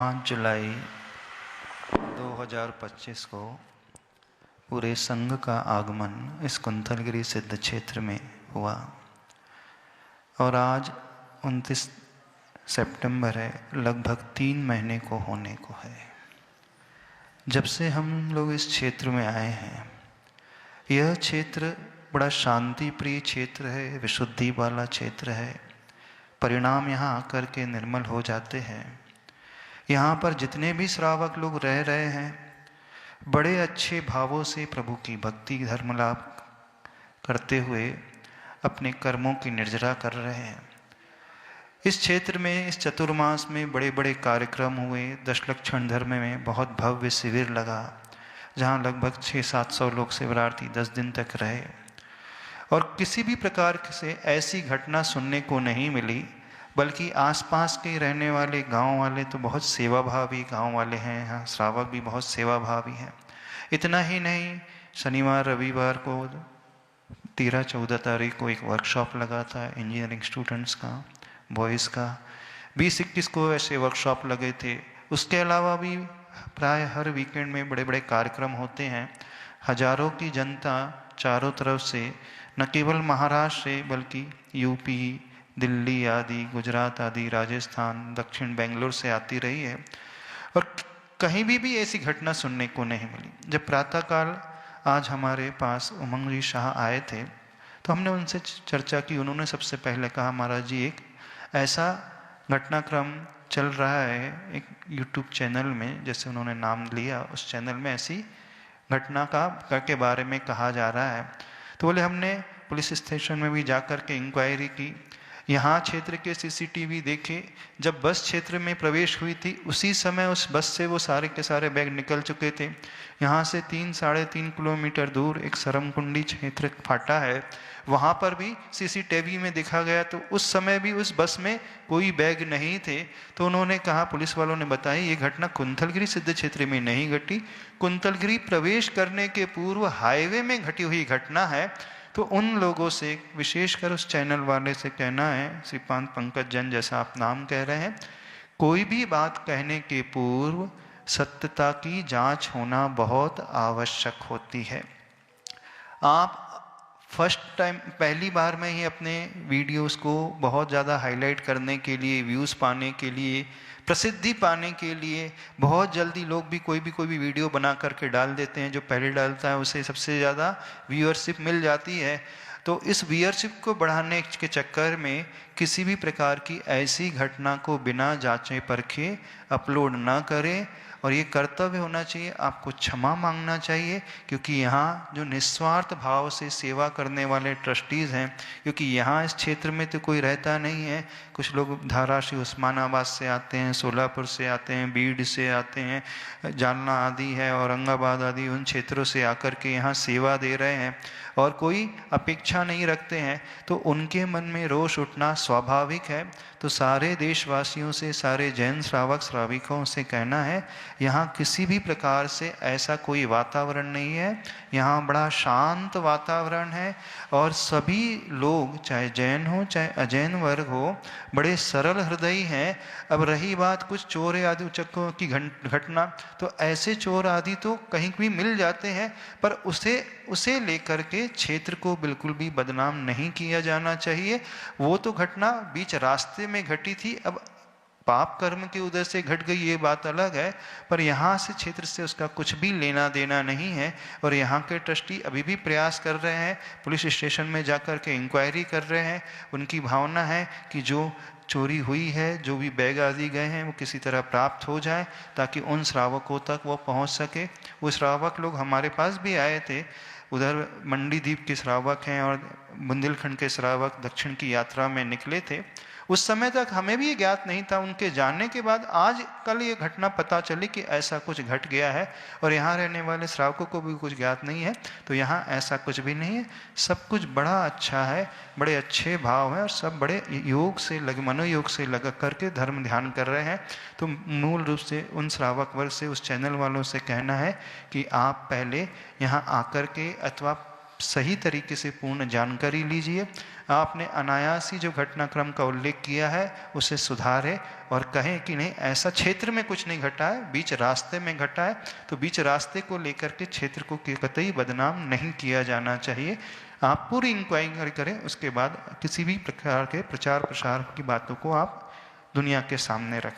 5 जुलाई 2025 को पूरे संघ का आगमन इस कुंथलगिरी सिद्ध क्षेत्र में हुआ और आज 29 सितंबर है। लगभग 3 महीने को होने को है जब से हम लोग इस क्षेत्र में आए हैं। यह क्षेत्र बड़ा शांति प्रिय क्षेत्र है, विशुद्धि वाला क्षेत्र है। परिणाम यहाँ आकर के निर्मल हो जाते हैं। यहाँ पर जितने भी श्रावक लोग रह रहे हैं बड़े अच्छे भावों से प्रभु की भक्ति धर्म लाभ करते हुए अपने कर्मों की निर्जरा कर रहे हैं। इस क्षेत्र में इस चतुर्मास में बड़े बड़े कार्यक्रम हुए। दशलक्षण धर्म में बहुत भव्य शिविर लगा जहाँ लगभग 600-700 लोग शिवरार्थी 10 दिन तक रहे और किसी भी प्रकार से ऐसी घटना सुनने को नहीं मिली, बल्कि आसपास के रहने वाले गांव वाले तो बहुत सेवाभावी गांव वाले हैं। यहाँ श्रावक भी बहुत सेवाभावी हैं। इतना ही नहीं, शनिवार रविवार को 13-14 तारीख को एक वर्कशॉप लगा था इंजीनियरिंग स्टूडेंट्स का, बॉयज़ का। 20-21 को ऐसे वर्कशॉप लगे थे। उसके अलावा भी प्राय हर वीकेंड में बड़े बड़े कार्यक्रम होते हैं। हजारों की जनता चारों तरफ से, न केवल महाराष्ट्र से बल्कि यूपी, दिल्ली आदि, गुजरात आदि, राजस्थान, दक्षिण बेंगलोर से आती रही है और कहीं भी ऐसी घटना सुनने को नहीं मिली। जब प्रातःकाल आज हमारे पास उमंग जी शाह आए थे तो हमने उनसे चर्चा की। उन्होंने सबसे पहले कहा, महाराज जी एक ऐसा घटनाक्रम चल रहा है एक यूट्यूब चैनल में, जैसे उन्होंने नाम लिया, उस चैनल में ऐसी घटना के बारे में कहा जा रहा है। तो बोले हमने पुलिस स्टेशन में भी जाकर के इंक्वायरी की। यहाँ क्षेत्र के सीसीटीवी देखे। जब बस क्षेत्र में प्रवेश हुई थी उसी समय उस बस से वो सारे के सारे बैग निकल चुके थे। यहाँ से 3-3.5 किलोमीटर दूर एक सरमकुंडी क्षेत्र फाटा है, वहाँ पर भी सीसीटीवी में देखा गया तो उस समय भी उस बस में कोई बैग नहीं थे। तो उन्होंने कहा, पुलिस वालों ने बताया, ये घटना कुंथलगिरी सिद्ध क्षेत्र में नहीं घटी, कुंथलगिरी प्रवेश करने के पूर्व हाईवे में घटी हुई घटना है। तो उन लोगों से, विशेषकर उस चैनल वाले से कहना है, श्रीपाद पंकज जैन जैसा आप नाम कह रहे हैं, कोई भी बात कहने के पूर्व सत्यता की जांच होना बहुत आवश्यक होती है। आप फर्स्ट टाइम, पहली बार में ही अपने वीडियोस को बहुत ज़्यादा हाईलाइट करने के लिए, व्यूज़ पाने के लिए, प्रसिद्धि पाने के लिए बहुत जल्दी लोग भी कोई भी वीडियो बना करके डाल देते हैं। जो पहले डालता है उसे सबसे ज़्यादा व्यूअरशिप मिल जाती है। तो इस व्यूअरशिप को बढ़ाने के चक्कर में किसी भी प्रकार की ऐसी घटना को बिना जांचे परखे अपलोड ना करें और ये कर्तव्य होना चाहिए। आपको क्षमा मांगना चाहिए, क्योंकि यहाँ जो निस्वार्थ भाव से सेवा करने वाले ट्रस्टीज़ हैं, क्योंकि यहाँ इस क्षेत्र में तो कोई रहता नहीं है। कुछ लोग धाराशिव उस्मानाबाद से आते हैं, सोलापुर से आते हैं, बीड से आते हैं, जालना आदि है, औरंगाबाद आदि, उन क्षेत्रों से आकर के यहाँ सेवा दे रहे हैं और कोई अपेक्षा नहीं रखते हैं। तो उनके मन में रोष उठना स्वाभाविक है। तो सारे देशवासियों से, सारे जैन श्रावक श्राविकों से कहना है, यहाँ किसी भी प्रकार से ऐसा कोई वातावरण नहीं है। यहाँ बड़ा शांत वातावरण है और सभी लोग, चाहे जैन हो चाहे अजैन वर्ग हो, बड़े सरल हृदयी हैं। अब रही बात कुछ चोर आदि उचक्कों की घटना, तो ऐसे चोर आदि तो कहीं भी मिल जाते हैं, पर उसे लेकर के क्षेत्र को बिल्कुल भी बदनाम नहीं किया जाना चाहिए। वो तो घटना बीच रास्ते में घटी थी, अब पाप कर्म के उदय से घट गई ये बात अलग है, पर यहाँ से क्षेत्र से उसका कुछ भी लेना देना नहीं है। और यहाँ के ट्रस्टी अभी भी प्रयास कर रहे हैं, पुलिस स्टेशन में जाकर के इंक्वायरी कर रहे हैं। उनकी भावना है कि जो चोरी हुई है, जो भी बैग आदि गए हैं, वो किसी तरह प्राप्त हो जाए ताकि उन श्रावकों तक वो पहुँच सके। वो श्रावक लोग हमारे पास भी आए थे, उधर मंडी द्वीप के श्रावक हैं और बुंदेलखंड के श्रावक दक्षिण की यात्रा में निकले थे। उस समय तक हमें भी ये ज्ञात नहीं था। उनके जानने के बाद आज कल ये घटना पता चली कि ऐसा कुछ घट गया है और यहाँ रहने वाले श्रावकों को भी कुछ ज्ञात नहीं है। तो यहाँ ऐसा कुछ भी नहीं है, सब कुछ बड़ा अच्छा है, बड़े अच्छे भाव हैं और सब बड़े योग से मनोयोग से लगा करके धर्म ध्यान कर रहे हैं। तो मूल रूप से उन श्रावक वर्ग से, उस चैनल वालों से कहना है कि आप पहले यहाँ आकर के अथवा सही तरीके से पूर्ण जानकारी लीजिए। आपने अनायास ही जो घटनाक्रम का उल्लेख किया है उसे सुधारें और कहें कि नहीं, ऐसा क्षेत्र में कुछ नहीं घटा है, बीच रास्ते में घटा है, तो बीच रास्ते को लेकर के क्षेत्र को कतई बदनाम नहीं किया जाना चाहिए। आप पूरी इंक्वायरी करें, उसके बाद किसी भी प्रकार के प्रचार प्रसार की बातों को आप दुनिया के सामने रखें।